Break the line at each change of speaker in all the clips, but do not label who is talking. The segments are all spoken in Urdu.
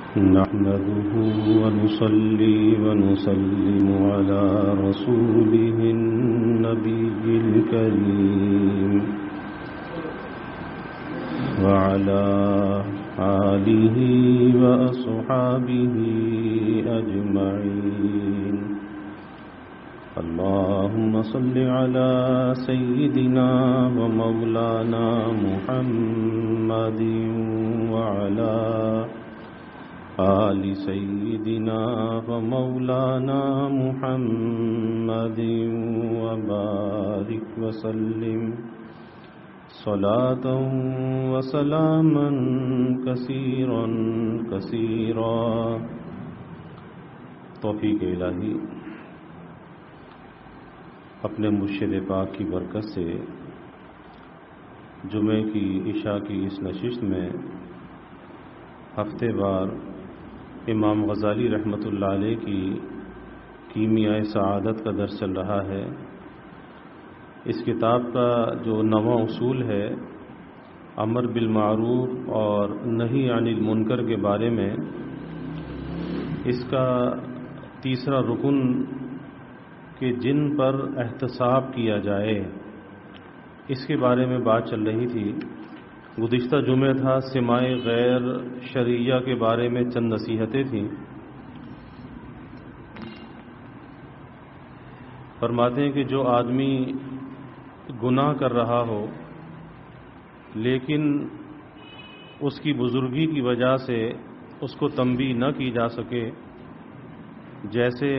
نحمده ونصلي ونسلم على رسوله النبي الكريم وعلى آله وأصحابه أجمعين. اللهم صل على سيدنا ومولانا محمد وعلى آل سيدنا ومولانا محمد وبارك وسلم صلاة وسلاما كثيرا كثيرا. توفیق الہی اپنے مرشد پاک کی برکت سے جمعے کی عشاء کی اس نشست میں ہفتے وار امام غزالی رحمۃ اللہ علیہ کی کیمیائے سعادت کا درس چل رہا ہے. اس کتاب کا جو نواں اصول ہے امر بالمعروف اور نہی عن المنکر کے بارے میں، اس کا تیسرا رکن کہ جن پر احتساب کیا جائے، اس کے بارے میں بات چل رہی تھی. گزشتہ جمعہ تھا سماع غیر شرعیہ کے بارے میں چند نصیحتیں تھیں. فرماتے ہیں کہ جو آدمی گناہ کر رہا ہو لیکن اس کی بزرگی کی وجہ سے اس کو تنبیہ نہ کی جا سکے، جیسے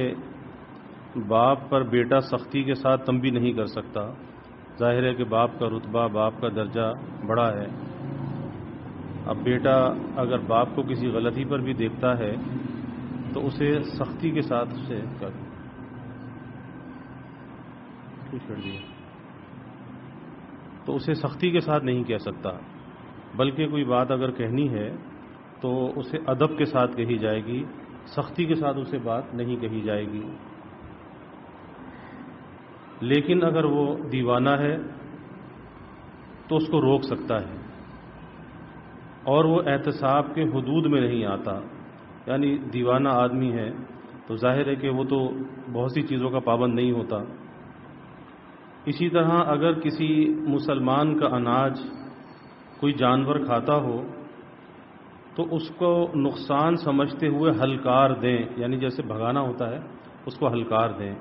باپ پر بیٹا سختی کے ساتھ تنبیہ نہیں کر سکتا. ظاہر ہے کہ باپ کا رتبہ، باپ کا درجہ بڑا ہے. اب بیٹا اگر باپ کو کسی غلطی پر بھی دیکھتا ہے تو اسے سختی کے ساتھ اسے سختی کے ساتھ نہیں کہہ سکتا، بلکہ کوئی بات اگر کہنی ہے تو اسے ادب کے ساتھ کہی جائے گی، سختی کے ساتھ اسے بات نہیں کہی جائے گی. لیکن اگر وہ دیوانہ ہے تو اس کو روک سکتا ہے، اور وہ احتساب کے حدود میں نہیں آتا. یعنی دیوانہ آدمی ہے تو ظاہر ہے کہ وہ تو بہت سی چیزوں کا پابند نہیں ہوتا. اسی طرح اگر کسی مسلمان کا اناج کوئی جانور کھاتا ہو تو اس کو نقصان سمجھتے ہوئے ہلکار دیں، یعنی جیسے بھگانا ہوتا ہے اس کو ہلکار دیں.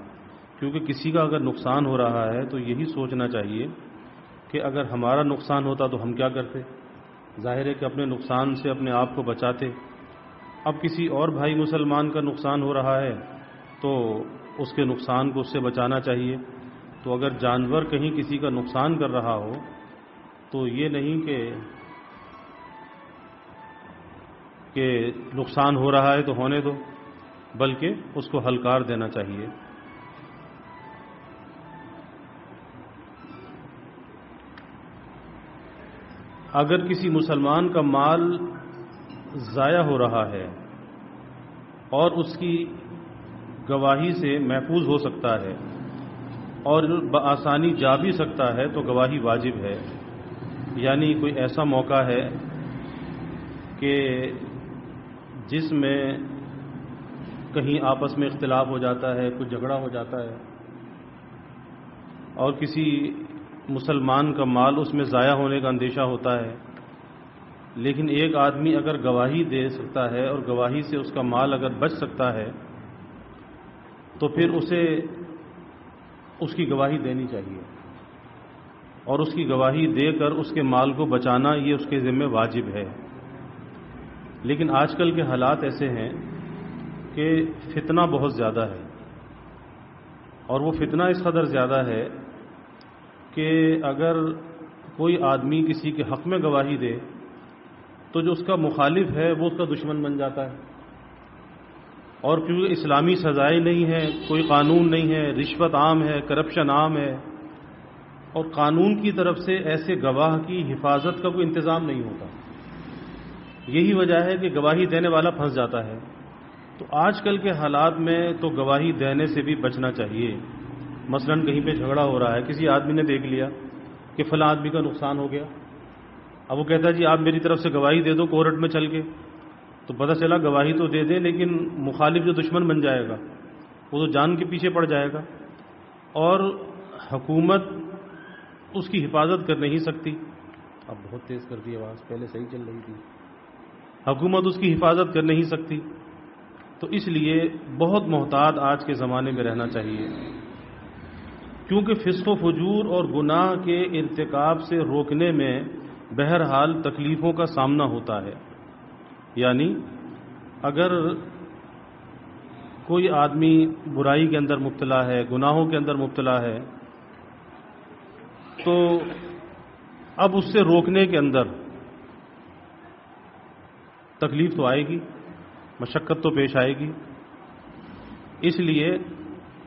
کیونکہ کسی کا اگر نقصان ہو رہا ہے تو یہی سوچنا چاہیے کہ اگر ہمارا نقصان ہوتا تو ہم کیا کرتے. ظاہر ہے کہ اپنے نقصان سے اپنے آپ کو بچاتے. اب کسی اور بھائی مسلمان کا نقصان ہو رہا ہے تو اس کے نقصان کو اس سے بچانا چاہیے. تو اگر جانور کہیں کسی کا نقصان کر رہا ہو تو یہ نہیں کہ نقصان ہو رہا ہے تو ہونے دو، بلکہ اس کو ہلکار دینا چاہیے. اگر کسی مسلمان کا مال ضائع ہو رہا ہے اور اس کی گواہی سے محفوظ ہو سکتا ہے اور بآسانی جا بھی سکتا ہے تو گواہی واجب ہے. یعنی کوئی ایسا موقع ہے کہ جس میں کہیں آپس میں اختلاف ہو جاتا ہے، کچھ جھگڑا ہو جاتا ہے اور کسی مسلمان کا مال اس میں ضائع ہونے کا اندیشہ ہوتا ہے، لیکن ایک آدمی اگر گواہی دے سکتا ہے اور گواہی سے اس کا مال اگر بچ سکتا ہے تو پھر اسے اس کی گواہی دینی چاہیے، اور اس کی گواہی دے کر اس کے مال کو بچانا یہ اس کے ذمہ واجب ہے. لیکن آج کل کے حالات ایسے ہیں کہ فتنہ بہت زیادہ ہے، اور وہ فتنہ اس قدر زیادہ ہے کہ اگر کوئی آدمی کسی کے حق میں گواہی دے تو جو اس کا مخالف ہے وہ اس کا دشمن بن جاتا ہے. اور کیونکہ اسلامی سزائیں نہیں ہیں، کوئی قانون نہیں ہے، رشوت عام ہے، کرپشن عام ہے، اور قانون کی طرف سے ایسے گواہ کی حفاظت کا کوئی انتظام نہیں ہوتا. یہی وجہ ہے کہ گواہی دینے والا پھنس جاتا ہے. تو آج کل کے حالات میں تو گواہی دینے سے بھی بچنا چاہیے. مثلا کہیں پہ جھگڑا ہو رہا ہے، کسی آدمی نے دیکھ لیا کہ فلاں آدمی کا نقصان ہو گیا، اب وہ کہتا ہے جی آپ میری طرف سے گواہی دے دو کورٹ میں چل کے، تو پتہ چلا گواہی تو دے دے لیکن مخالف جو دشمن بن جائے گا وہ تو جان کے پیچھے پڑ جائے گا، اور حکومت اس کی حفاظت کر نہیں سکتی. اب بہت تیز کر دی آواز، پہلے صحیح چل رہی تھی. حکومت اس کی حفاظت کر نہیں سکتی. تو اس لیے بہت محتاط آج کے زمانے میں رہنا چاہیے، کیونکہ فسق و فجور اور گناہ کے ارتکاب سے روکنے میں بہرحال تکلیفوں کا سامنا ہوتا ہے. یعنی اگر کوئی آدمی برائی کے اندر مبتلا ہے، گناہوں کے اندر مبتلا ہے، تو اب اس سے روکنے کے اندر تکلیف تو آئے گی، مشقت تو پیش آئے گی. اس لیے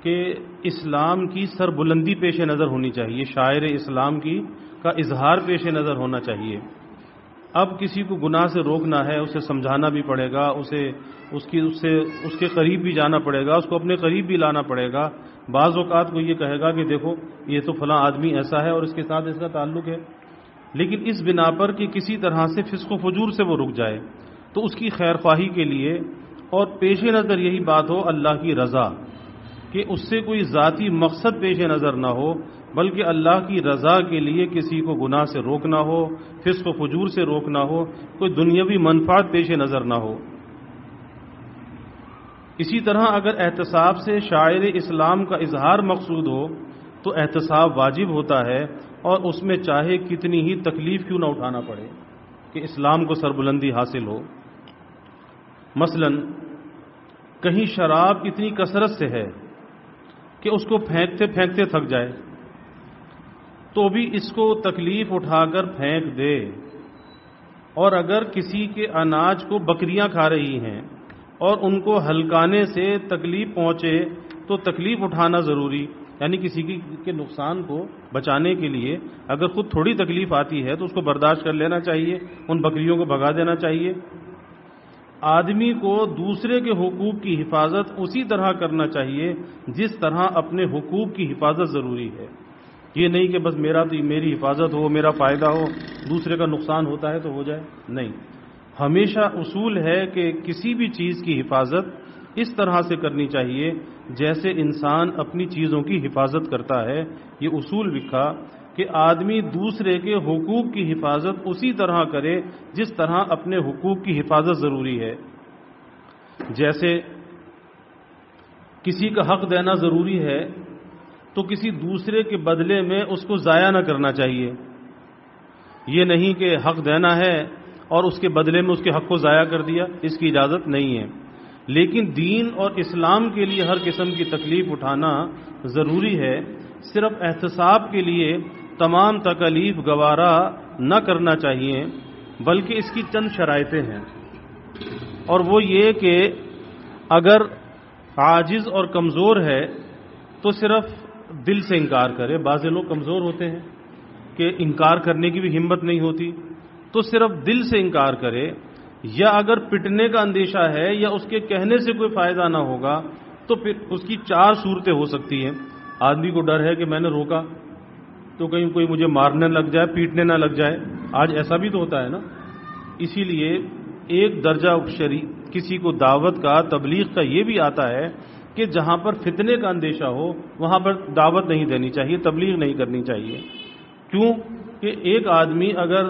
کہ اسلام کی سربلندی پیش نظر ہونی چاہیے، شاعر اسلام کا اظہار پیش نظر ہونا چاہیے. اب کسی کو گناہ سے روکنا ہے، اسے سمجھانا بھی پڑے گا، اس کے قریب بھی جانا پڑے گا، اس کو اپنے قریب بھی لانا پڑے گا. بعض اوقات کو یہ کہے گا کہ دیکھو یہ تو فلاں آدمی ایسا ہے اور اس کے ساتھ اس کا تعلق ہے، لیکن اس بنا پر کہ کسی طرح سے فسق و فجور سے وہ رک جائے، تو اس کی خیر خواہی کے لیے اور پیش نظر یہی بات ہو اللہ کی رضا، کہ اس سے کوئی ذاتی مقصد پیش نظر نہ ہو، بلکہ اللہ کی رضا کے لیے کسی کو گناہ سے روکنا ہو، فسق و فجور سے روکنا ہو، کوئی دنیاوی منفعت پیش نظر نہ ہو. اسی طرح اگر احتساب سے شاعر اسلام کا اظہار مقصود ہو تو احتساب واجب ہوتا ہے، اور اس میں چاہے کتنی ہی تکلیف کیوں نہ اٹھانا پڑے کہ اسلام کو سربلندی حاصل ہو. مثلا کہیں شراب اتنی کثرت سے ہے کہ اس کو پھینکتے پھینکتے تھک جائے، تو بھی اس کو تکلیف اٹھا کر پھینک دے. اور اگر کسی کے اناج کو بکریاں کھا رہی ہیں اور ان کو ہلکانے سے تکلیف پہنچے تو تکلیف اٹھانا ضروری، یعنی کسی کے نقصان کو بچانے کے لیے اگر خود تھوڑی تکلیف آتی ہے تو اس کو برداشت کر لینا چاہیے، ان بکریوں کو بھگا دینا چاہیے. آدمی کو دوسرے کے حقوق کی حفاظت اسی طرح کرنا چاہیے جس طرح اپنے حقوق کی حفاظت ضروری ہے. یہ نہیں کہ بس میری حفاظت ہو، میرا فائدہ ہو، دوسرے کا نقصان ہوتا ہے تو ہو جائے، نہیں. ہمیشہ اصول ہے کہ کسی بھی چیز کی حفاظت اس طرح سے کرنی چاہیے جیسے انسان اپنی چیزوں کی حفاظت کرتا ہے. یہ اصول لکھا کہ آدمی دوسرے کے حقوق کی حفاظت اسی طرح کرے جس طرح اپنے حقوق کی حفاظت ضروری ہے. جیسے کسی کا حق دینا ضروری ہے تو کسی دوسرے کے بدلے میں اس کو ضائع نہ کرنا چاہیے. یہ نہیں کہ حق دینا ہے اور اس کے بدلے میں اس کے حق کو ضائع کر دیا، اس کی اجازت نہیں ہے. لیکن دین اور اسلام کے لیے ہر قسم کی تکلیف اٹھانا ضروری ہے. صرف احتساب کے لیے تمام تکالیف گوارا نہ کرنا چاہیے، بلکہ اس کی چند شرائطیں ہیں، اور وہ یہ کہ اگر عاجز اور کمزور ہے تو صرف دل سے انکار کرے. بعض لوگ کمزور ہوتے ہیں کہ انکار کرنے کی بھی ہمت نہیں ہوتی، تو صرف دل سے انکار کرے. یا اگر پٹنے کا اندیشہ ہے یا اس کے کہنے سے کوئی فائدہ نہ ہوگا تو پھر اس کی 4 صورتیں ہو سکتی ہیں. آدمی کو ڈر ہے کہ میں نے روکا تو کہیں کوئی مجھے مارنے لگ جائے، پیٹنے نہ لگ جائے. آج ایسا بھی تو ہوتا ہے نا. اسی لیے ایک درجہ کسی کو دعوت کا، تبلیغ کا یہ بھی آتا ہے کہ جہاں پر فتنے کا اندیشہ ہو وہاں پر دعوت نہیں دینی چاہیے، تبلیغ نہیں کرنی چاہیے. کیوں کہ ایک آدمی اگر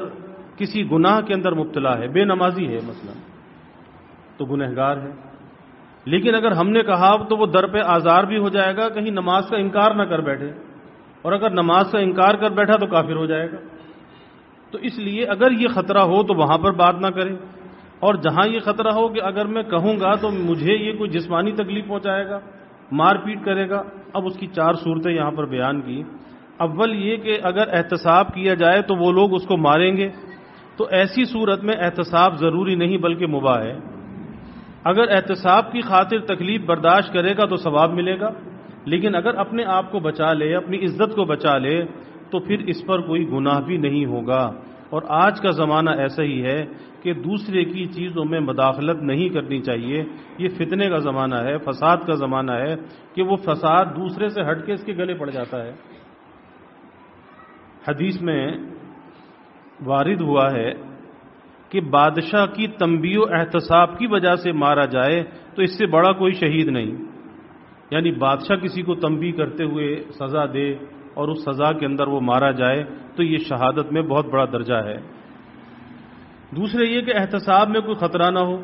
کسی گناہ کے اندر مبتلا ہے، بے نمازی ہے مثلا، تو گنہگار ہے. لیکن اگر ہم نے کہا تو وہ در پہ آزار بھی ہو جائے گا، کہیں نماز کا انکار نہ کر بیٹھے، اور اگر نماز کا انکار کر بیٹھا تو کافر ہو جائے گا. تو اس لیے اگر یہ خطرہ ہو تو وہاں پر بات نہ کرے، اور جہاں یہ خطرہ ہو کہ اگر میں کہوں گا تو مجھے یہ کوئی جسمانی تکلیف پہنچائے گا، مار پیٹ کرے گا. اب اس کی 4 صورتیں یہاں پر بیان کی. اول یہ کہ اگر احتساب کیا جائے تو وہ لوگ اس کو ماریں گے، تو ایسی صورت میں احتساب ضروری نہیں بلکہ مباح ہے. اگر احتساب کی خاطر تکلیف برداشت کرے گا تو ثواب ملے گا، لیکن اگر اپنے آپ کو بچا لے، اپنی عزت کو بچا لے، تو پھر اس پر کوئی گناہ بھی نہیں ہوگا. اور آج کا زمانہ ایسا ہی ہے کہ دوسرے کی چیزوں میں مداخلت نہیں کرنی چاہیے. یہ فتنے کا زمانہ ہے، فساد کا زمانہ ہے کہ وہ فساد دوسرے سے ہٹ کے اس کے گلے پڑ جاتا ہے. حدیث میں وارد ہوا ہے کہ بادشاہ کی تنبیہ و احتساب کی وجہ سے مارا جائے تو اس سے بڑا کوئی شہید نہیں. یعنی بادشاہ کسی کو تنبیہ کرتے ہوئے سزا دے اور اس سزا کے اندر وہ مارا جائے تو یہ شہادت میں بہت بڑا درجہ ہے. دوسرے یہ کہ احتساب میں کوئی خطرہ نہ ہو.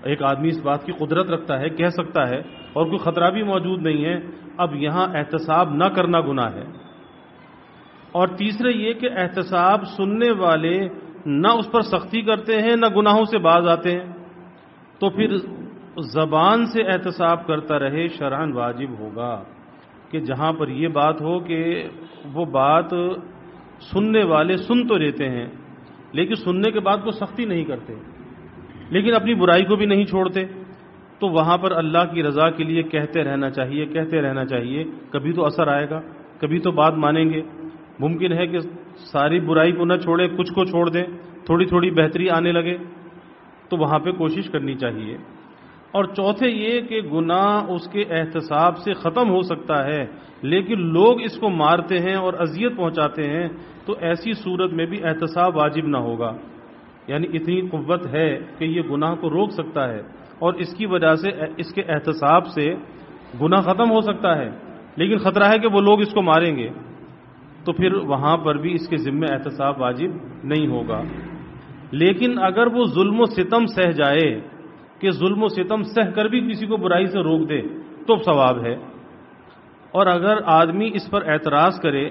ایک آدمی اس بات کی قدرت رکھتا ہے، کہہ سکتا ہے، اور کوئی خطرہ بھی موجود نہیں ہے، اب یہاں احتساب نہ کرنا گناہ ہے. اور تیسرے یہ کہ احتساب سننے والے نہ اس پر سختی کرتے ہیں نہ گناہوں سے باز آتے ہیں، تو پھر زبان سے احتساب کرتا رہے شرعاً واجب ہوگا. کہ جہاں پر یہ بات ہو کہ وہ بات سننے والے سن تو لیتے ہیں لیکن سننے کے بعد وہ سختی نہیں کرتے، لیکن اپنی برائی کو بھی نہیں چھوڑتے، تو وہاں پر اللہ کی رضا کے لیے کہتے رہنا چاہیے. کبھی تو اثر آئے گا، کبھی تو بات مانیں گے. ممکن ہے کہ ساری برائی کو نہ چھوڑے، کچھ کو چھوڑ دیں، تھوڑی تھوڑی بہتری آنے لگے، تو وہاں پہ کوشش کرنی چاہیے. اور چوتھے یہ کہ گناہ اس کے احتساب سے ختم ہو سکتا ہے لیکن لوگ اس کو مارتے ہیں اور اذیت پہنچاتے ہیں، تو ایسی صورت میں بھی احتساب واجب نہ ہوگا. یعنی اتنی قوت ہے کہ یہ گناہ کو روک سکتا ہے اور اس کی وجہ سے اس کے احتساب سے گناہ ختم ہو سکتا ہے، لیکن خطرہ ہے کہ وہ لوگ اس کو ماریں گے، تو پھر وہاں پر بھی اس کے ذمہ احتساب واجب نہیں ہوگا. لیکن اگر وہ ظلم و ستم سہ جائے کہ ظلم و ستم سہ کر بھی کسی کو برائی سے روک دے تو ثواب ہے. اور اگر آدمی اس پر اعتراض کرے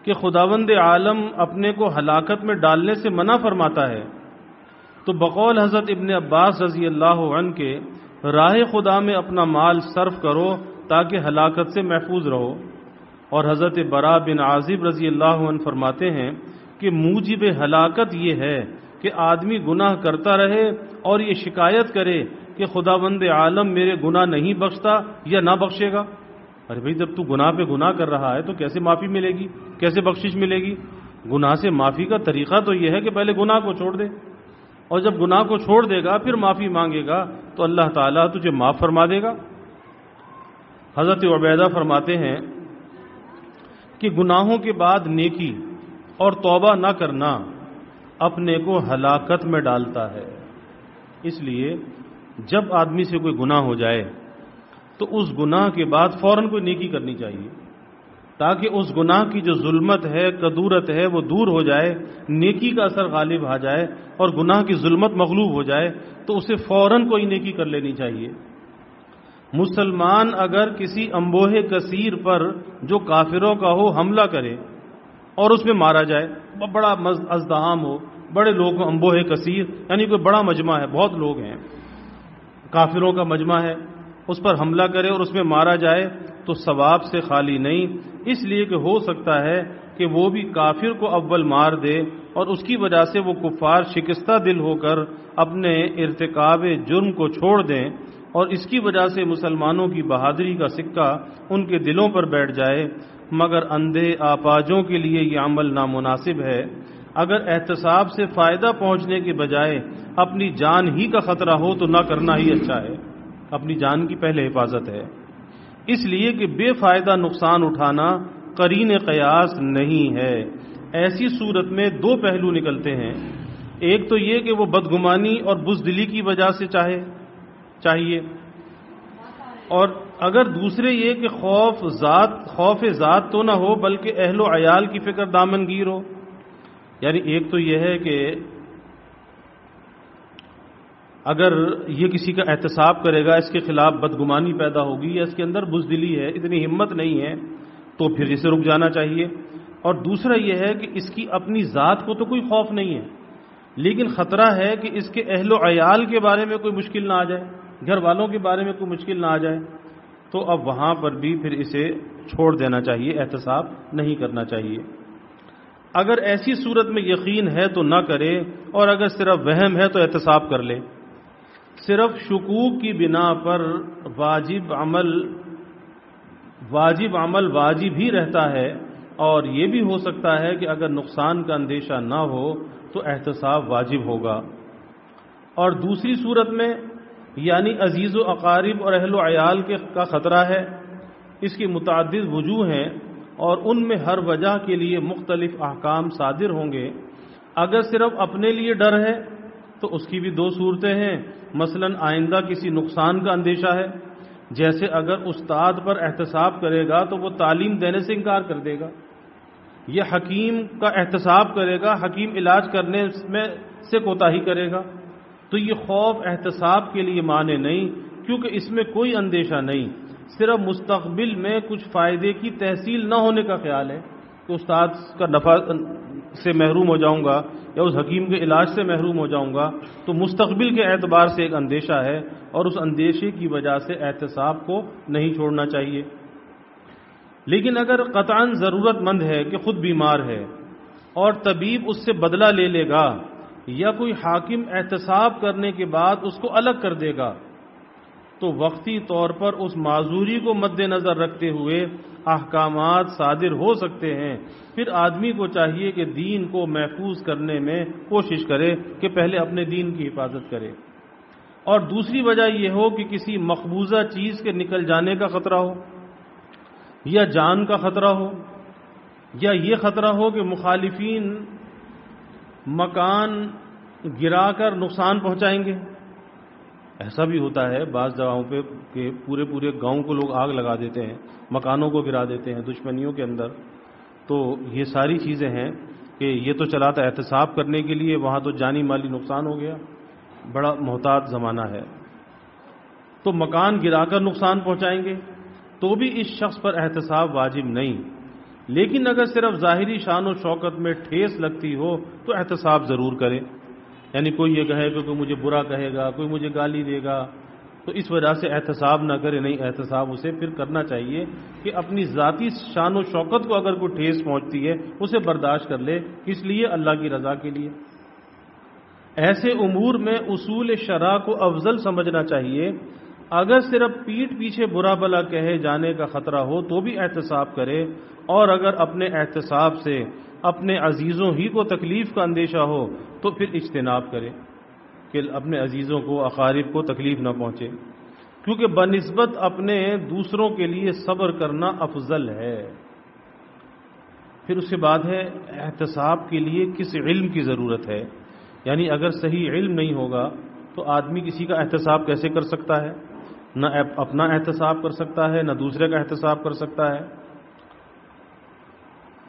کہ خداوند عالم اپنے کو ہلاکت میں ڈالنے سے منع فرماتا ہے، تو بقول حضرت ابن عباس رضی اللہ عنہ کے راہ خدا میں اپنا مال صرف کرو تاکہ ہلاکت سے محفوظ رہو. اور حضرت برا بن عازب رضی اللہ عنہ فرماتے ہیں کہ موجب ہلاکت یہ ہے کہ آدمی گناہ کرتا رہے اور یہ شکایت کرے کہ خداوند عالم میرے گناہ نہیں بخشتا یا نہ بخشے گا. ارے بھائی جب تو گناہ پہ گناہ کر رہا ہے تو کیسے معافی ملے گی، کیسے بخشش ملے گی؟ گناہ سے معافی کا طریقہ تو یہ ہے کہ پہلے گناہ کو چھوڑ دے، اور جب گناہ کو چھوڑ دے گا پھر معافی مانگے گا تو اللہ تعالیٰ تجھے معاف فرما دے گا. حضرت عبیدہ فرماتے ہیں کہ گناہوں کے بعد نیکی اور توبہ نہ کرنا اپنے کو ہلاکت میں ڈالتا ہے. اس لیے جب آدمی سے کوئی گناہ ہو جائے تو اس گناہ کے بعد فوراً کوئی نیکی کرنی چاہیے تاکہ اس گناہ کی جو ظلمت ہے، کدورت ہے، وہ دور ہو جائے، نیکی کا اثر غالب آ جائے اور گناہ کی ظلمت مغلوب ہو جائے تو اسے فوراً کوئی نیکی کر لینی چاہیے. مسلمان اگر کسی انبوہ کثیر پر جو کافروں کا ہو حملہ کرے اور اس میں مارا جائے، بڑا ازدحام ہو، بڑے لوگ ہوں، انبوہ کثیر یعنی کوئی بڑا مجمع ہے، بہت لوگ ہیں، کافروں کا مجمع ہے، اس پر حملہ کرے اور اس میں مارا جائے تو ثواب سے خالی نہیں، اس لیے کہ ہو سکتا ہے کہ وہ بھی کافر کو اول مار دے اور اس کی وجہ سے وہ کفار شکستہ دل ہو کر اپنے ارتکاب جرم کو چھوڑ دیں اور اس کی وجہ سے مسلمانوں کی بہادری کا سکہ ان کے دلوں پر بیٹھ جائے. مگر اندھے آپاجوں کے لیے یہ عمل نامناسب ہے. اگر احتساب سے فائدہ پہنچنے کے بجائے اپنی جان ہی کا خطرہ ہو تو نہ کرنا ہی اچھا ہے. اپنی جان کی پہلے حفاظت ہے، اس لیے کہ بے فائدہ نقصان اٹھانا قرین قیاس نہیں ہے. ایسی صورت میں دو پہلو نکلتے ہیں. ایک تو یہ کہ وہ بدگمانی اور بزدلی کی وجہ سے چاہیے، اور اگر دوسرے یہ کہ خوف ذات تو نہ ہو بلکہ اہل و عیال کی فکر دامن گیر ہو. یعنی ایک تو یہ ہے کہ اگر یہ کسی کا احتساب کرے گا، اس کے خلاف بدگمانی پیدا ہوگی یا اس کے اندر بزدلی ہے، اتنی ہمت نہیں ہے، تو پھر اسے رک جانا چاہیے. اور دوسرا یہ ہے کہ اس کی اپنی ذات کو تو کوئی خوف نہیں ہے لیکن خطرہ ہے کہ اس کے اہل و عیال کے بارے میں کوئی مشکل نہ آ جائے، گھر والوں کے بارے میں کوئی مشکل نہ آ جائے، تو اب وہاں پر بھی پھر اسے چھوڑ دینا چاہیے، احتساب نہیں کرنا چاہیے. اگر ایسی صورت میں یقین ہے تو نہ کرے، اور اگر صرف وہم ہے تو احتساب کر لے. صرف شکوک کی بنا پر واجب عمل واجب ہی رہتا ہے، اور یہ بھی ہو سکتا ہے کہ اگر نقصان کا اندیشہ نہ ہو تو احتساب واجب ہوگا. اور دوسری صورت میں یعنی عزیز و اقارب اور اہل و عیال کا خطرہ ہے. اس کی متعدد وجوہ ہیں اور ان میں ہر وجہ کے لیے مختلف احکام صادر ہوں گے. اگر صرف اپنے لیے ڈر ہے تو اس کی بھی دو صورتیں ہیں. مثلا آئندہ کسی نقصان کا اندیشہ ہے، جیسے اگر استاد پر احتساب کرے گا تو وہ تعلیم دینے سے انکار کر دے گا، یا حکیم کا احتساب کرے گا، حکیم علاج کرنے میں سے کوتاہی کرے گا. تو یہ خوف احتساب کے لیے مانے نہیں، کیونکہ اس میں کوئی اندیشہ نہیں، صرف مستقبل میں کچھ فائدے کی تحصیل نہ ہونے کا خیال ہے کہ استاد کا نفع سے محروم ہو جاؤں گا یا اس حکیم کے علاج سے محروم ہو جاؤں گا. تو مستقبل کے اعتبار سے ایک اندیشہ ہے، اور اس اندیشے کی وجہ سے احتساب کو نہیں چھوڑنا چاہیے. لیکن اگر قطعاً ضرورت مند ہے کہ خود بیمار ہے اور طبیب اس سے بدلہ لے لے گا، یا کوئی حاکم احتساب کرنے کے بعد اس کو الگ کر دے گا، تو وقتی طور پر اس معذوری کو مد نظر رکھتے ہوئے احکامات صادر ہو سکتے ہیں. پھر آدمی کو چاہیے کہ دین کو محفوظ کرنے میں کوشش کرے کہ پہلے اپنے دین کی حفاظت کرے. اور دوسری وجہ یہ ہو کہ کسی مقبوضہ چیز کے نکل جانے کا خطرہ ہو، یا جان کا خطرہ ہو، یا یہ خطرہ ہو کہ مخالفین مکان گرا کر نقصان پہنچائیں گے. ایسا بھی ہوتا ہے بعض جگہوں پہ کہ پورے پورے گاؤں کو لوگ آگ لگا دیتے ہیں، مکانوں کو گرا دیتے ہیں دشمنیوں کے اندر. تو یہ ساری چیزیں ہیں کہ یہ تو چلا تھا احتساب کرنے کے لیے، وہاں تو جانی مالی نقصان ہو گیا، بڑا محتاط زمانہ ہے. تو مکان گرا کر نقصان پہنچائیں گے تو بھی اس شخص پر احتساب واجب نہیں. لیکن اگر صرف ظاہری شان و شوکت میں ٹھیس لگتی ہو تو احتساب ضرور کرے. یعنی کوئی یہ کہے کہ کوئی مجھے برا کہے گا، کوئی مجھے گالی دے گا، تو اس وجہ سے احتساب نہ کرے. نہیں، احتساب اسے پھر کرنا چاہیے کہ اپنی ذاتی شان و شوکت کو اگر کوئی ٹھیس پہنچتی ہے اسے برداشت کر لے، کس لیے؟ اللہ کی رضا کے لیے. ایسے امور میں اصول شرع کو افضل سمجھنا چاہیے. اگر صرف پیٹھ پیچھے برا بلا کہے جانے کا خطرہ ہو تو بھی احتساب کرے، اور اگر اپنے احتساب سے اپنے عزیزوں ہی کو تکلیف کا اندیشہ ہو تو پھر اجتناب کرے کہ اپنے عزیزوں کو، اقارب کو تکلیف نہ پہنچے. کیونکہ بنسبت اپنے دوسروں کے لیے صبر کرنا افضل ہے. پھر اس کے بعد ہے احتساب کے لیے کس علم کی ضرورت ہے. یعنی اگر صحیح علم نہیں ہوگا تو آدمی کسی کا احتساب کیسے کر سکتا ہے؟ نہ اپنا احتساب کر سکتا ہے، نہ دوسرے کا احتساب کر سکتا ہے.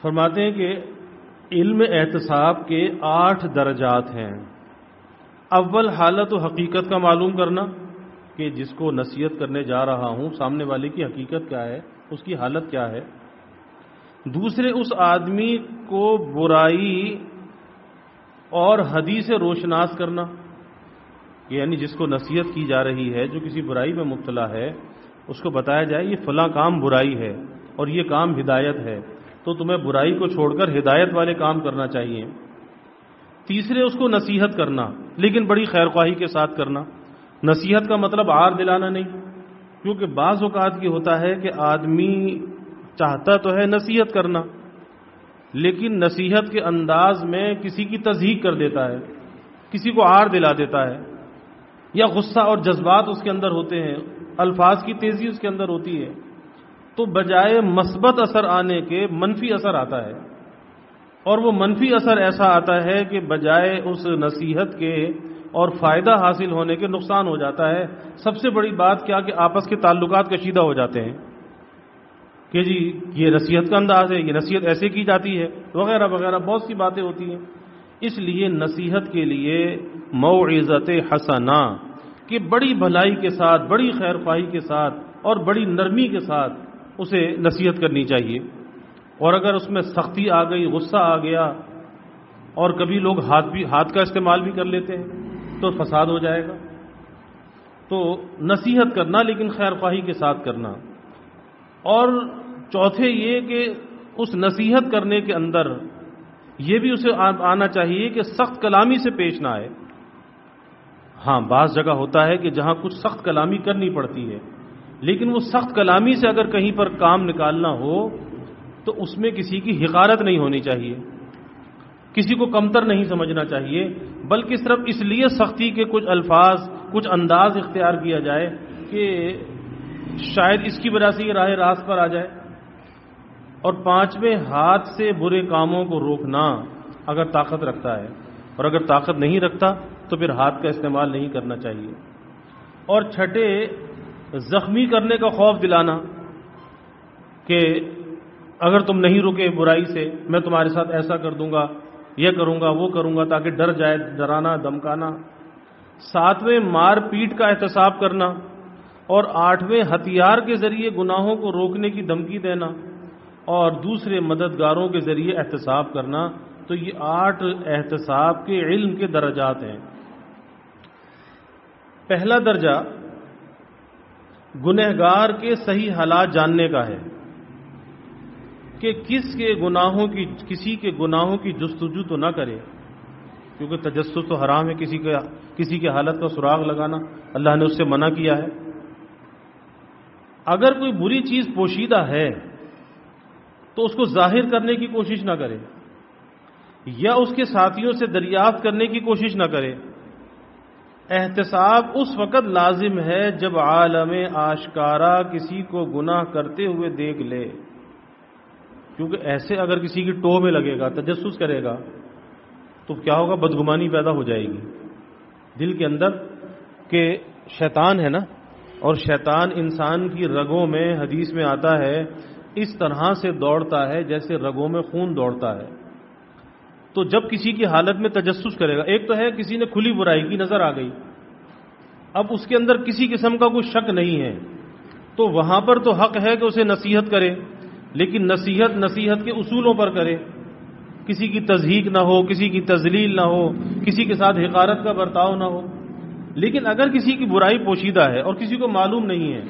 فرماتے ہیں کہ علم احتساب کے 8 درجات ہیں. اول حالت و حقیقت کا معلوم کرنا کہ جس کو نصیحت کرنے جا رہا ہوں سامنے والے کی حقیقت کیا ہے، اس کی حالت کیا ہے. دوسرے، اس آدمی کو برائی اور حدیث روشناس کرنا، یعنی جس کو نصیحت کی جا رہی ہے، جو کسی برائی میں مبتلا ہے، اس کو بتایا جائے یہ فلاں کام برائی ہے اور یہ کام ہدایت ہے، تو تمہیں برائی کو چھوڑ کر ہدایت والے کام کرنا چاہیے. تیسرے، اس کو نصیحت کرنا، لیکن بڑی خیر خواہی کے ساتھ کرنا. نصیحت کا مطلب عار دلانا نہیں، کیونکہ بعض اوقات یہ ہوتا ہے کہ آدمی چاہتا تو ہے نصیحت کرنا، لیکن نصیحت کے انداز میں کسی کی تضحیک کر دیتا ہے، کسی کو عار دلا دیتا ہے، یا غصہ اور جذبات اس کے اندر ہوتے ہیں، الفاظ کی تیزی اس کے اندر ہوتی ہے، تو بجائے مثبت اثر آنے کے منفی اثر آتا ہے. اور وہ منفی اثر ایسا آتا ہے کہ بجائے اس نصیحت کے اور فائدہ حاصل ہونے کے نقصان ہو جاتا ہے. سب سے بڑی بات کیا کہ آپس کے تعلقات کشیدہ ہو جاتے ہیں کہ جی یہ نصیحت کا انداز ہے، یہ نصیحت ایسے کی جاتی ہے، وغیرہ وغیرہ بہت سی باتیں ہوتی ہیں. اس لیے نصیحت کے لیے موعظت حسنہ کہ بڑی بھلائی کے ساتھ، بڑی خیر خواہی کے ساتھ اور بڑی نرمی کے ساتھ اسے نصیحت کرنی چاہیے. اور اگر اس میں سختی آ گئی، غصہ آ گیا، اور کبھی لوگ ہاتھ کا استعمال بھی کر لیتے ہیں تو فساد ہو جائے گا. تو نصیحت کرنا لیکن خیر خواہی کے ساتھ کرنا. اور چوتھے یہ کہ اس نصیحت کرنے کے اندر یہ بھی اسے آنا چاہیے کہ سخت کلامی سے پیش نہ آئے. ہاں بعض جگہ ہوتا ہے کہ جہاں کچھ سخت کلامی کرنی پڑتی ہے، لیکن وہ سخت کلامی سے اگر کہیں پر کام نکالنا ہو تو اس میں کسی کی حقارت نہیں ہونی چاہیے، کسی کو کمتر نہیں سمجھنا چاہیے، بلکہ صرف اس لیے سختی کے کچھ الفاظ، کچھ انداز اختیار کیا جائے کہ شاید اس کی وجہ سے یہ راہ راست پر آ جائے. اور 5ویں، ہاتھ سے برے کاموں کو روکنا اگر طاقت رکھتا ہے. اور اگر طاقت نہیں رکھتا تو پھر ہاتھ کا استعمال نہیں کرنا چاہیے۔ اور چھٹے، زخمی کرنے کا خوف دلانا کہ اگر تم نہیں رکے برائی سے میں تمہارے ساتھ ایسا کر دوں گا، یہ کروں گا، وہ کروں گا، تاکہ ڈر جائے، ڈرانا، دمکانا۔ ساتویں، مار پیٹ کا احتساب کرنا، اور آٹھویں، ہتھیار کے ذریعے گناہوں کو روکنے کی دھمکی دینا، اور دوسرے مددگاروں کے ذریعے احتساب کرنا۔ تو یہ 8 احتساب کے علم کے درجات ہیں۔ پہلا درجہ گنہگار کے صحیح حالات جاننے کا ہے کہ کسی کے گناہوں کی جستجو تو نہ کرے، کیونکہ تجسس تو حرام ہے، کسی کے حالت کا سراغ لگانا اللہ نے اس سے منع کیا ہے۔ اگر کوئی بری چیز پوشیدہ ہے تو اس کو ظاہر کرنے کی کوشش نہ کرے، یا اس کے ساتھیوں سے دریافت کرنے کی کوشش نہ کرے۔ احتساب اس وقت لازم ہے جب عالم آشکارا کسی کو گناہ کرتے ہوئے دیکھ لے، کیونکہ ایسے اگر کسی کی ٹوہ میں لگے گا، تجسس کرے گا، تو کیا ہوگا؟ بدگمانی پیدا ہو جائے گی دل کے اندر، کہ شیطان ہے نا، اور شیطان انسان کی رگوں میں، حدیث میں آتا ہے، اس طرح سے دوڑتا ہے جیسے رگوں میں خون دوڑتا ہے۔ تو جب کسی کی حالت میں تجسس کرے گا، ایک تو ہے کسی نے کھلی برائی کی نظر آ گئی، اب اس کے اندر کسی قسم کا کوئی شک نہیں ہے، تو وہاں پر تو حق ہے کہ اسے نصیحت کرے، لیکن نصیحت کے اصولوں پر کرے، کسی کی تضحیک نہ ہو، کسی کی تذلیل نہ ہو، کسی کے ساتھ حقارت کا برتاؤ نہ ہو۔ لیکن اگر کسی کی برائی پوشیدہ ہے اور کسی کو معلوم نہیں ہے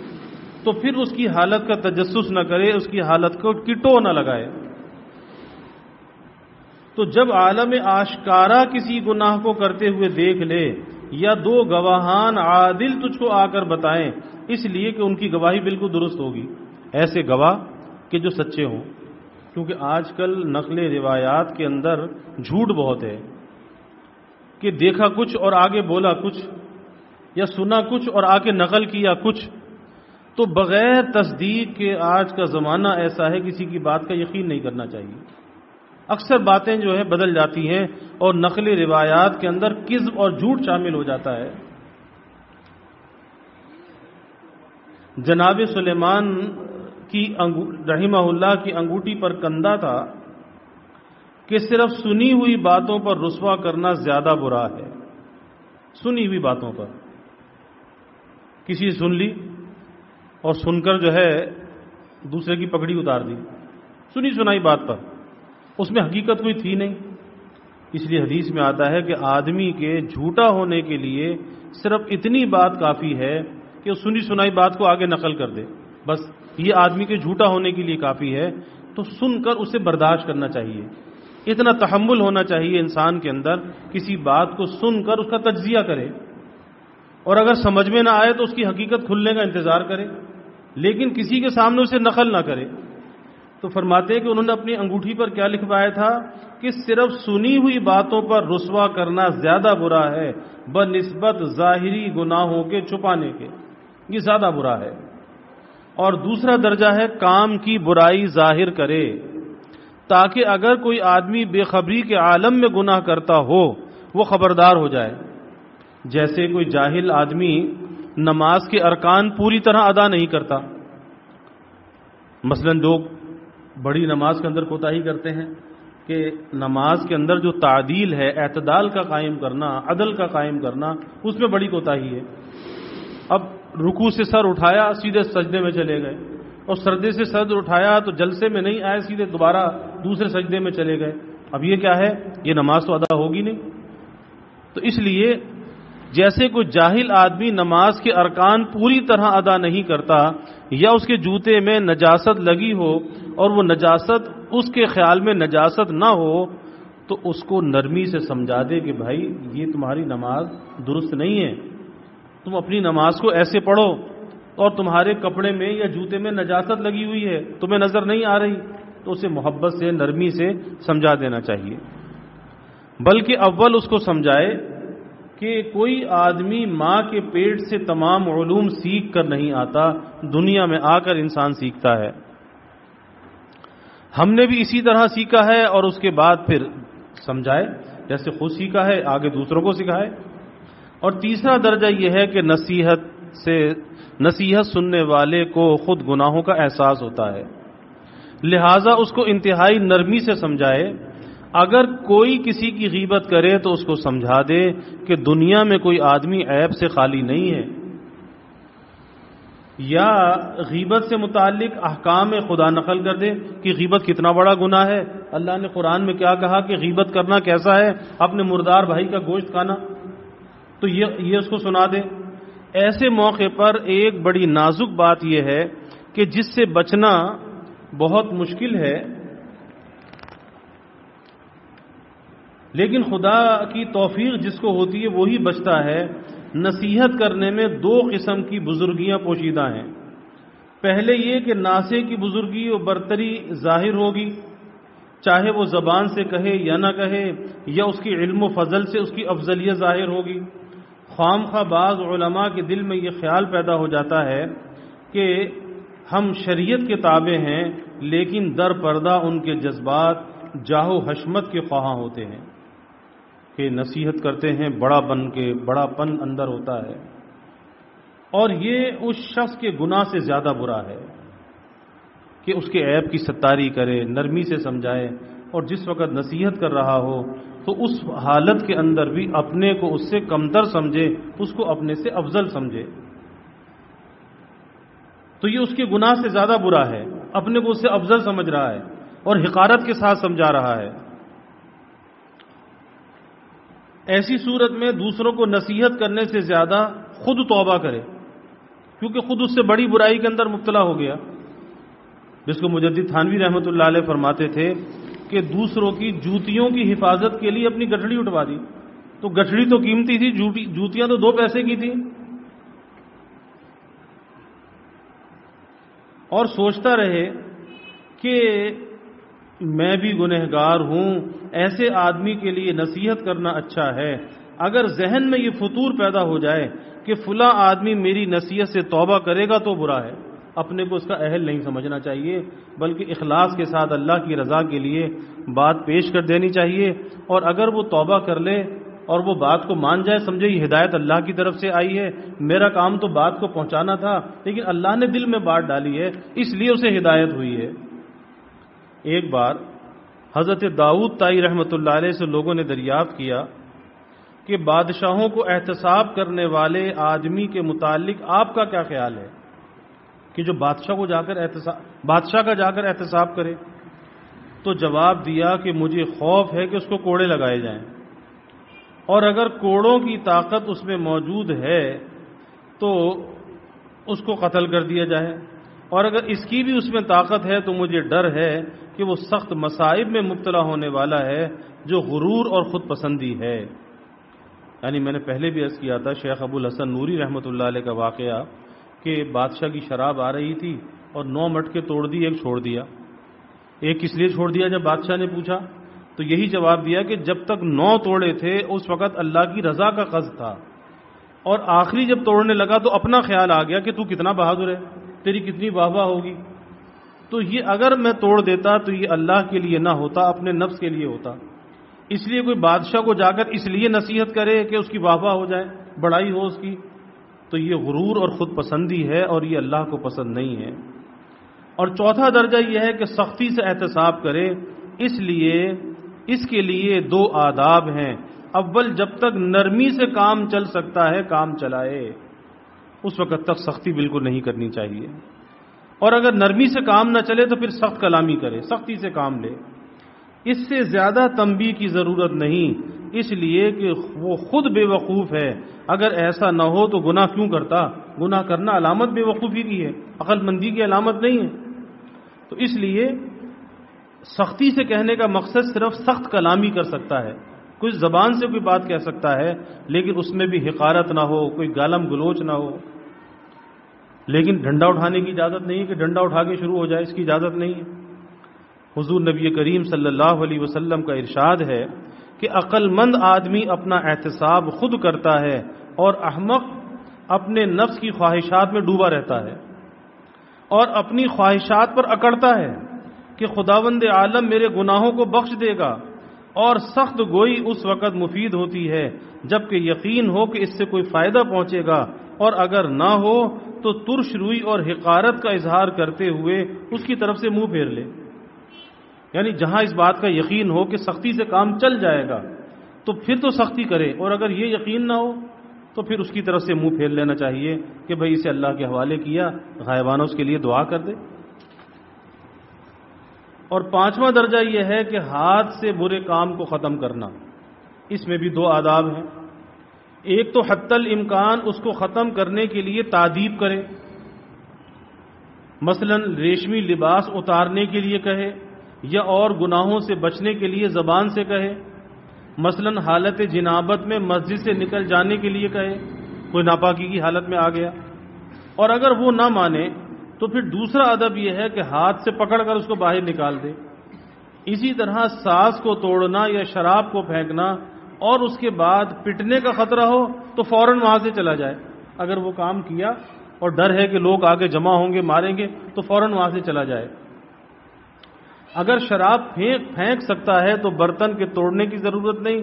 تو پھر اس کی حالت کا تجسس نہ کرے، اس کی حالت کو ٹو نہ لگائے۔ تو جب عالم آشکارا کسی گناہ کو کرتے ہوئے دیکھ لے، یا 2 گواہان عادل تجھ کو آ کر بتائیں، اس لیے کہ ان کی گواہی بالکل درست ہوگی، ایسے گواہ کہ جو سچے ہوں، کیونکہ آج کل نقل روایات کے اندر جھوٹ بہت ہے، کہ دیکھا کچھ اور آگے بولا کچھ، یا سنا کچھ اور آگے نقل کیا کچھ۔ تو بغیر تصدیق کے آج کا زمانہ ایسا ہے، کسی کی بات کا یقین نہیں کرنا چاہیے۔ اکثر باتیں جو ہے بدل جاتی ہیں، اور نقل روایات کے اندر کذب اور جھوٹ شامل ہو جاتا ہے۔ جناب سلیمان کی رحمہ اللہ کی انگوٹھی پر کندھا تھا کہ صرف سنی ہوئی باتوں پر رسوا کرنا زیادہ برا ہے۔ سنی ہوئی باتوں پر، کسی سن لی اور سن کر جو ہے دوسرے کی پگڑی اتار دی، سنی سنائی بات پر، اس میں حقیقت کوئی تھی نہیں۔ اس لیے حدیث میں آتا ہے کہ آدمی کے جھوٹا ہونے کے لیے صرف اتنی بات کافی ہے کہ اس سنی سنائی بات کو آگے نقل کر دے، بس یہ آدمی کے جھوٹا ہونے کے لیے کافی ہے۔ تو سن کر اسے برداشت کرنا چاہیے، اتنا تحمل ہونا چاہیے انسان کے اندر، کسی بات کو سن کر اس کا تجزیہ کرے، اور اگر سمجھ میں نہ آئے تو اس کی حقیقت کھلنے کا انتظار کرے، لیکن کسی کے سامنے اسے نقل نہ کرے۔ تو فرماتے ہیں کہ انہوں نے اپنی انگوٹھی پر کیا لکھوایا تھا کہ صرف سنی ہوئی باتوں پر رسوا کرنا زیادہ برا ہے بنسبت ظاہری گناہوں کے چھپانے کے، یہ زیادہ برا ہے۔ اور دوسرا درجہ ہے کام کی برائی ظاہر کرے، تاکہ اگر کوئی آدمی بے خبری کے عالم میں گناہ کرتا ہو وہ خبردار ہو جائے۔ جیسے کوئی جاہل آدمی نماز کے ارکان پوری طرح ادا نہیں کرتا، مثلا لوگ بڑی نماز کے اندر کوتاہی کرتے ہیں کہ نماز کے اندر جو تعدیل ہے، اعتدال کا قائم کرنا، عدل کا قائم کرنا، اس میں بڑی کوتاہی ہے۔ اب رکوع سے سر اٹھایا سیدھے سجدے میں چلے گئے، اور سجدے سے سر اٹھایا تو جلسے میں نہیں آئے، سیدھے دوبارہ دوسرے سجدے میں چلے گئے۔ اب یہ کیا ہے؟ یہ نماز تو ادا ہوگی نہیں۔ تو اس لیے جیسے کوئی جاہل آدمی نماز کے ارکان پوری طرح ادا نہیں کرتا، یا اس کے جوتے میں نجاست لگی ہو اور وہ نجاست اس کے خیال میں نجاست نہ ہو، تو اس کو نرمی سے سمجھا دے کہ بھائی یہ تمہاری نماز درست نہیں ہے، تم اپنی نماز کو ایسے پڑھو، اور تمہارے کپڑے میں یا جوتے میں نجاست لگی ہوئی ہے، تمہیں نظر نہیں آ رہی، تو اسے محبت سے، نرمی سے سمجھا دینا چاہیے۔ بلکہ اول اس کو سمجھائے کہ کوئی آدمی ماں کے پیٹ سے تمام علوم سیکھ کر نہیں آتا، دنیا میں آ کر انسان سیکھتا ہے۔ ہم نے بھی اسی طرح سیکھا ہے، اور اس کے بعد پھر سمجھائے جیسے خود سیکھا ہے آگے دوسروں کو سکھائے. اور تیسرا درجہ یہ ہے کہ نصیحت سننے والے کو خود گناہوں کا احساس ہوتا ہے، لہٰذا اس کو انتہائی نرمی سے سمجھائے. اگر کوئی کسی کی غیبت کرے تو اس کو سمجھا دے کہ دنیا میں کوئی آدمی عیب سے خالی نہیں ہے، یا غیبت سے متعلق احکام خدا نقل کر دے کہ غیبت کتنا بڑا گناہ ہے. اللہ نے قرآن میں کیا کہا کہ غیبت کرنا کیسا ہے، اپنے مردار بھائی کا گوشت کھانا، تو یہ اس کو سنا دے. ایسے موقع پر ایک بڑی نازک بات یہ ہے کہ جس سے بچنا بہت مشکل ہے، لیکن خدا کی توفیق جس کو ہوتی ہے وہی بچتا ہے. نصیحت کرنے میں دو قسم کی بزرگیاں پوشیدہ ہیں. پہلے یہ کہ ناصح کی بزرگی و برتری ظاہر ہوگی، چاہے وہ زبان سے کہے یا نہ کہے، یا اس کی علم و فضل سے اس کی افضلیت ظاہر ہوگی. خام خواہ بعض علماء کے دل میں یہ خیال پیدا ہو جاتا ہے کہ ہم شریعت کے تابع ہیں، لیکن در پردہ ان کے جذبات جاہ و حشمت کے خواہاں ہوتے ہیں، کہ نصیحت کرتے ہیں بڑا بن کے، بڑا پن اندر ہوتا ہے. اور یہ اس شخص کے گناہ سے زیادہ برا ہے کہ اس کے عیب کی ستاری کرے، نرمی سے سمجھائے، اور جس وقت نصیحت کر رہا ہو تو اس حالت کے اندر بھی اپنے کو اس سے کمتر سمجھے، اس کو اپنے سے افضل سمجھے. تو یہ اس کے گناہ سے زیادہ برا ہے، اپنے کو اس سے افضل سمجھ رہا ہے اور حقارت کے ساتھ سمجھا رہا ہے. ایسی صورت میں دوسروں کو نصیحت کرنے سے زیادہ خود توبہ کرے، کیونکہ خود اس سے بڑی برائی کے اندر مبتلا ہو گیا. جس کو مجدد تھانوی رحمۃ اللہ علیہ فرماتے تھے کہ دوسروں کی جوتیوں کی حفاظت کے لیے اپنی گٹھڑی اٹھوا دی. تو گٹھڑی تو قیمتی تھی، جوتیاں تو 2 پیسے کی تھی. اور سوچتا رہے کہ میں بھی گنہگار ہوں. ایسے آدمی کے لیے نصیحت کرنا اچھا ہے. اگر ذہن میں یہ فطور پیدا ہو جائے کہ فلاں آدمی میری نصیحت سے توبہ کرے گا تو برا ہے، اپنے کو اس کا اہل نہیں سمجھنا چاہیے، بلکہ اخلاص کے ساتھ اللہ کی رضا کے لیے بات پیش کر دینی چاہیے. اور اگر وہ توبہ کر لے اور وہ بات کو مان جائے، سمجھے یہ ہدایت اللہ کی طرف سے آئی ہے، میرا کام تو بات کو پہنچانا تھا، لیکن اللہ نے دل میں بات ڈالی ہے اس لیے اسے ہدایت ہوئی ہے. ایک بار حضرت داؤد طائی رحمۃ اللہ علیہ سے لوگوں نے دریافت کیا کہ بادشاہوں کو احتساب کرنے والے آدمی کے متعلق آپ کا کیا خیال ہے کہ جو بادشاہ کا جا کر احتساب کرے. تو جواب دیا کہ مجھے خوف ہے کہ اس کو کوڑے لگائے جائیں، اور اگر کوڑوں کی طاقت اس میں موجود ہے تو اس کو قتل کر دیا جائے، اور اگر اس کی بھی اس میں طاقت ہے تو مجھے ڈر ہے کہ وہ سخت مصائب میں مبتلا ہونے والا ہے جو غرور اور خود پسندی ہے. یعنی میں نے پہلے بھی عرض کیا تھا شیخ ابو الحسن نوری رحمۃ اللہ علیہ کا واقعہ کہ بادشاہ کی شراب آ رہی تھی اور 9 مٹکے توڑ دی، ایک چھوڑ دیا. ایک کس لیے چھوڑ دیا؟ جب بادشاہ نے پوچھا تو یہی جواب دیا کہ جب تک 9 توڑے تھے اس وقت اللہ کی رضا کا قصد تھا، اور آخری جب توڑنے لگا تو اپنا خیال آ گیا کہ تو کتنا بہادر ہے، تیری کتنی واہ واہ ہوگی. تو یہ اگر میں توڑ دیتا تو یہ اللہ کے لیے نہ ہوتا، اپنے نفس کے لیے ہوتا. اس لیے کوئی بادشاہ کو جا کر اس لیے نصیحت کرے کہ اس کی واہ واہ ہو جائے، بڑائی ہو اس کی، تو یہ غرور اور خود پسندی ہے اور یہ اللہ کو پسند نہیں ہے. اور چوتھا درجہ یہ ہے کہ سختی سے احتساب کرے. اس کے لیے 2 آداب ہیں. اول، جب تک نرمی سے کام چل سکتا ہے کام چلائے، اس وقت تک سختی بالکل نہیں کرنی چاہیے. اور اگر نرمی سے کام نہ چلے تو پھر سخت کلامی کرے، سختی سے کام لے. اس سے زیادہ تنبیہ کی ضرورت نہیں، اس لیے کہ وہ خود بے وقوف ہے. اگر ایسا نہ ہو تو گناہ کیوں کرتا؟ گناہ کرنا علامت بے وقوفی کی ہے، عقل مندی کی علامت نہیں ہے. تو اس لیے سختی سے کہنے کا مقصد صرف سخت کلامی کر سکتا ہے. کچھ زبان سے کوئی بات کہہ سکتا ہے لیکن اس میں بھی حقارت نہ ہو، کوئی گالم گلوچ نہ ہو. لیکن ڈنڈا اٹھانے کی اجازت نہیں ہے کہ ڈنڈا اٹھا کے شروع ہو جائے، اس کی اجازت نہیں ہے. حضور نبی کریم صلی اللہ علیہ وسلم کا ارشاد ہے کہ عقل مند آدمی اپنا احتساب خود کرتا ہے اور احمق اپنے نفس کی خواہشات میں ڈوبا رہتا ہے اور اپنی خواہشات پر اکڑتا ہے کہ خداوند عالم میرے گناہوں کو بخش دے گا، اور سخت گوئی اس وقت مفید ہوتی ہے جبکہ یقین ہو کہ اس سے کوئی فائدہ پہنچے گا، اور اگر نہ ہو تو ترش روئی اور حقارت کا اظہار کرتے ہوئے اس کی طرف سے منہ پھیر لے۔ یعنی جہاں اس بات کا یقین ہو کہ سختی سے کام چل جائے گا تو پھر تو سختی کرے، اور اگر یہ یقین نہ ہو تو پھر اس کی طرف سے منہ پھیر لینا چاہیے کہ بھئی اسے اللہ کے حوالے کیا، غائبانہ اس کے لیے دعا کر دے۔ اور 5واں درجہ یہ ہے کہ ہاتھ سے برے کام کو ختم کرنا، اس میں بھی 2 آداب ہیں۔ ایک تو حتی الامکان اس کو ختم کرنے کے لیے تادیب کرے، مثلا ریشمی لباس اتارنے کے لیے کہے، یا اور گناہوں سے بچنے کے لیے زبان سے کہے، مثلا حالت جنابت میں مسجد سے نکل جانے کے لیے کہے، کوئی ناپاکی کی حالت میں آ گیا، اور اگر وہ نہ مانے تو پھر دوسرا ادب یہ ہے کہ ہاتھ سے پکڑ کر اس کو باہر نکال دے۔ اسی طرح ساز کو توڑنا یا شراب کو پھینکنا، اور اس کے بعد پٹنے کا خطرہ ہو تو فوراً وہاں سے چلا جائے۔ اگر وہ کام کیا اور ڈر ہے کہ لوگ آگے جمع ہوں گے ماریں گے تو فوراً وہاں سے چلا جائے۔ اگر شراب پھینک سکتا ہے تو برتن کے توڑنے کی ضرورت نہیں۔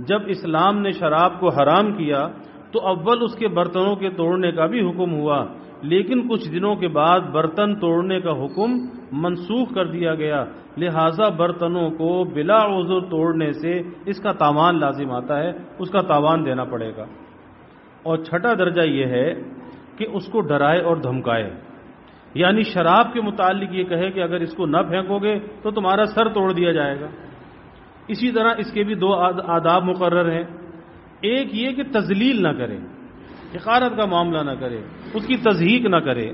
جب اسلام نے شراب کو حرام کیا تو اول اس کے برتنوں کے توڑنے کا بھی حکم ہوا، لیکن کچھ دنوں کے بعد برتن توڑنے کا حکم منسوخ کر دیا گیا، لہذا برتنوں کو بلا عذر توڑنے سے اس کا تاوان لازم آتا ہے، اس کا تاوان دینا پڑے گا۔ اور 6واں درجہ یہ ہے کہ اس کو ڈرائے اور دھمکائے، یعنی شراب کے متعلق یہ کہے کہ اگر اس کو نہ پھینکو گے تو تمہارا سر توڑ دیا جائے گا۔ اسی طرح اس کے بھی 2 آداب مقرر ہیں۔ ایک یہ کہ تذلیل نہ کرے، حقارت کا معاملہ نہ کرے، اس کی تضحیک نہ کرے،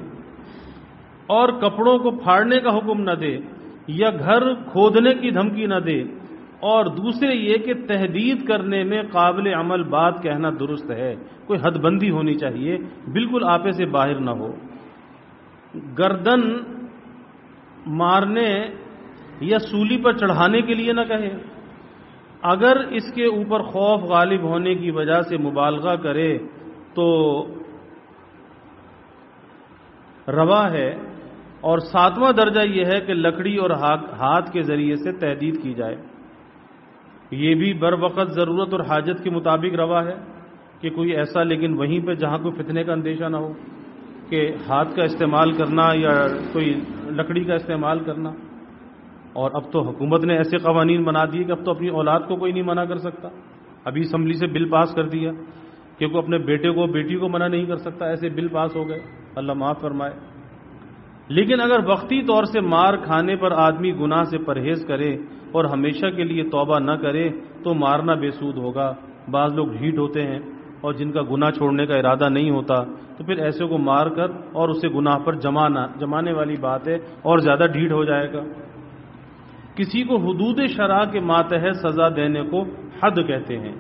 اور کپڑوں کو پھاڑنے کا حکم نہ دے یا گھر کھودنے کی دھمکی نہ دے، اور دوسرے یہ کہ تہدید کرنے میں قابل عمل بات کہنا درست ہے، کوئی حد بندی ہونی چاہیے، بالکل آپے سے باہر نہ ہو۔ گردن مارنے یا سولی پر چڑھانے کے لیے نہ کہے، اگر اس کے اوپر خوف غالب ہونے کی وجہ سے مبالغہ کرے تو روا ہے۔ اور 7واں درجہ یہ ہے کہ لکڑی اور ہاتھ کے ذریعے سے تہدید کی جائے، یہ بھی بر وقت ضرورت اور حاجت کے مطابق روا ہے کہ کوئی ایسا، لیکن وہیں پہ جہاں کوئی فتنے کا اندیشہ نہ ہو، کہ ہاتھ کا استعمال کرنا یا کوئی لکڑی کا استعمال کرنا۔ اور اب تو حکومت نے ایسے قوانین بنا دیے کہ اب تو اپنی اولاد کو کوئی نہیں منع کر سکتا۔ ابھی اسمبلی سے بل پاس کر دیا کہ کوئی اپنے بیٹے کو بیٹی کو منع نہیں کر سکتا، ایسے بل پاس ہو گئے، اللہ معاف فرمائے۔ لیکن اگر وقتی طور سے مار کھانے پر آدمی گناہ سے پرہیز کرے اور ہمیشہ کے لیے توبہ نہ کرے تو مارنا بے سود ہوگا۔ بعض لوگ ڈھیٹ ہوتے ہیں اور جن کا گناہ چھوڑنے کا ارادہ نہیں ہوتا، تو پھر ایسے کو مار کر اور اسے گناہ پر جمانے والی بات ہے، اور زیادہ ڈھیٹ ہو جائے گا۔ کسی کو حدود شرع کے ماتحت سزا دینے کو حد کہتے ہیں۔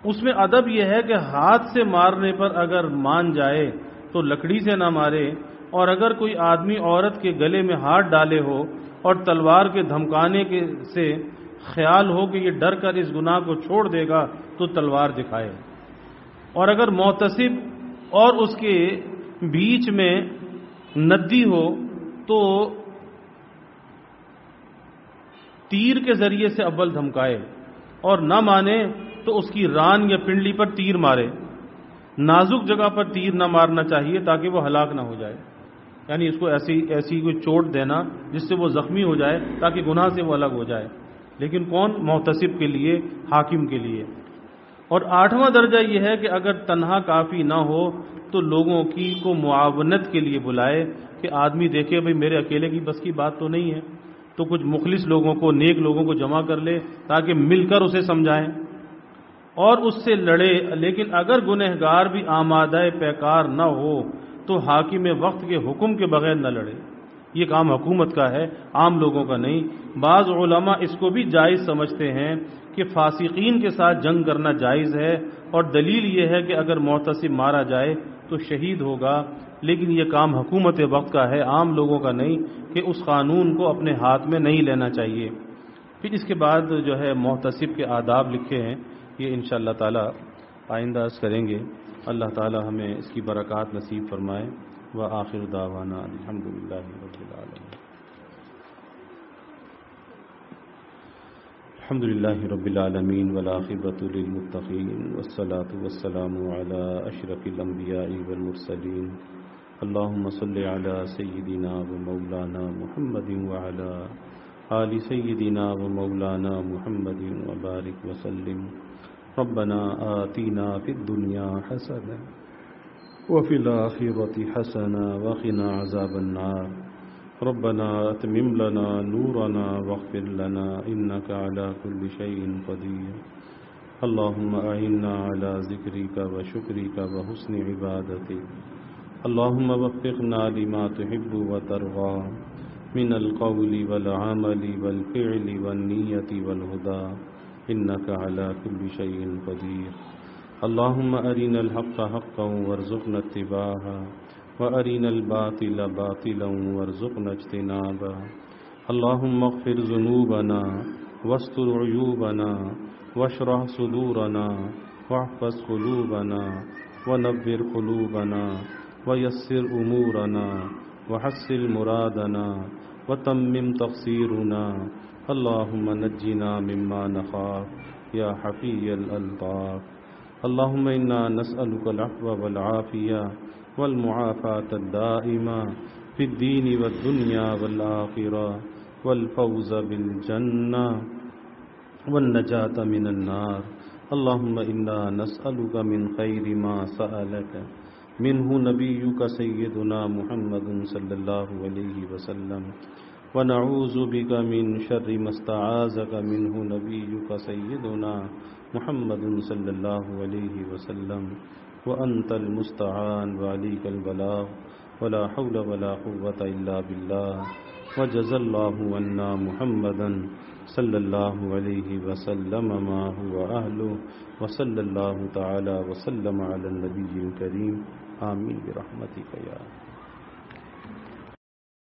اس میں ادب یہ ہے کہ ہاتھ سے مارنے پر اگر مان جائے تو لکڑی سے نہ مارے، اور اگر کوئی آدمی عورت کے گلے میں ہاتھ ڈالے ہو اور تلوار کے دھمکانے سے خیال ہو کہ یہ ڈر کر اس گناہ کو چھوڑ دے گا تو تلوار دکھائے، اور اگر محتسب اور اس کے بیچ میں ندی ہو تو تیر کے ذریعے سے اول دھمکائے، اور نہ مانے تو اس کی ران یا پنڈلی پر تیر مارے۔ نازک جگہ پر تیر نہ مارنا چاہیے تاکہ وہ ہلاک نہ ہو جائے، یعنی اس کو ایسی کوئی چوٹ دینا جس سے وہ زخمی ہو جائے تاکہ گناہ سے وہ الگ ہو جائے، لیکن کون؟ محتسب کے لیے، حاکم کے لیے۔ اور 8واں درجہ یہ ہے کہ اگر تنہا کافی نہ ہو تو لوگوں کو معاونت کے لیے بلائے، کہ آدمی دیکھے بھئی میرے اکیلے کی بس کی بات تو نہیں ہے، تو کچھ مخلص لوگوں کو، نیک لوگوں کو جمع کر لے تاکہ مل کر اسے سمجھائیں اور اس سے لڑے۔ لیکن اگر گنہگار بھی آمادہ پیکار نہ ہو تو حاکم وقت کے حکم کے بغیر نہ لڑے، یہ کام حکومت کا ہے، عام لوگوں کا نہیں۔ بعض علماء اس کو بھی جائز سمجھتے ہیں کہ فاسقین کے ساتھ جنگ کرنا جائز ہے، اور دلیل یہ ہے کہ اگر محتسب مارا جائے تو شہید ہوگا، لیکن یہ کام حکومت وقت کا ہے، عام لوگوں کا نہیں، کہ اس قانون کو اپنے ہاتھ میں نہیں لینا چاہیے۔ پھر اس کے بعد جو ہے محتسب کے آداب لکھے ہیں، یہ انشاءاللہ تعالی آئندہ عرض کریں گے۔ اللہ تعالی ہمیں اس کی برکات نصیب فرمائے۔ وآخر دعوانا الحمدللہ رب العالمین۔ الحمد لله رب العالمين والعاقبة للمتقين والصلاة والسلام على أشرف الأنبياء والمرسلين اللهم صل على سيدنا ومولانا محمد وعلى آل سيدنا ومولانا محمد وبارك وسلم ربنا آتنا في الدنيا حسنة وفي الآخرة حسنة وقنا عذاب النار ربنا اتمم لنا نورنا واغفر لنا إنك على كل شيء قدير اللهم أعنا على ذكرك وشكرك وحسن عبادتك اللهم وفقنا لما تحب وترضى من القول والعمل والفعل والنية والهدى إنك على كل شيء قدير اللهم أرنا الحق حقا وارزقنا اتباعه وأرنا الباطل باطلا وارزقنا اجتنابا اللهم اغفر ذنوبنا واستر عيوبنا واشرح صدورنا واحفظ قلوبنا ونبر قلوبنا ويسر أمورنا وحسن مرادنا وتمم تقصيرنا اللهم نجنا مما نخاف يا حفي الألطاف اللهم إنا نسألك العفو والعافية والمعافاة الدائمة في الدين والدنيا والآخرة والفوز بالجنة والنجاة من النار اللهم إنا نسألك من خير ما سألك منه نبيك سيدنا محمد صلى الله عليه وسلم ونعوذ بك من شر ما استعاذك منه نبيك سيدنا محمد صلى الله عليه وسلم وأنت المستعان وعليك البلاغ ولا حول ولا قوة إلا بالله وجزى الله عنا محمدا صلى الله عليه وسلم ما هو أهله وصلى الله تعالى وسلم على النبي الكريم آمين برحمتك يا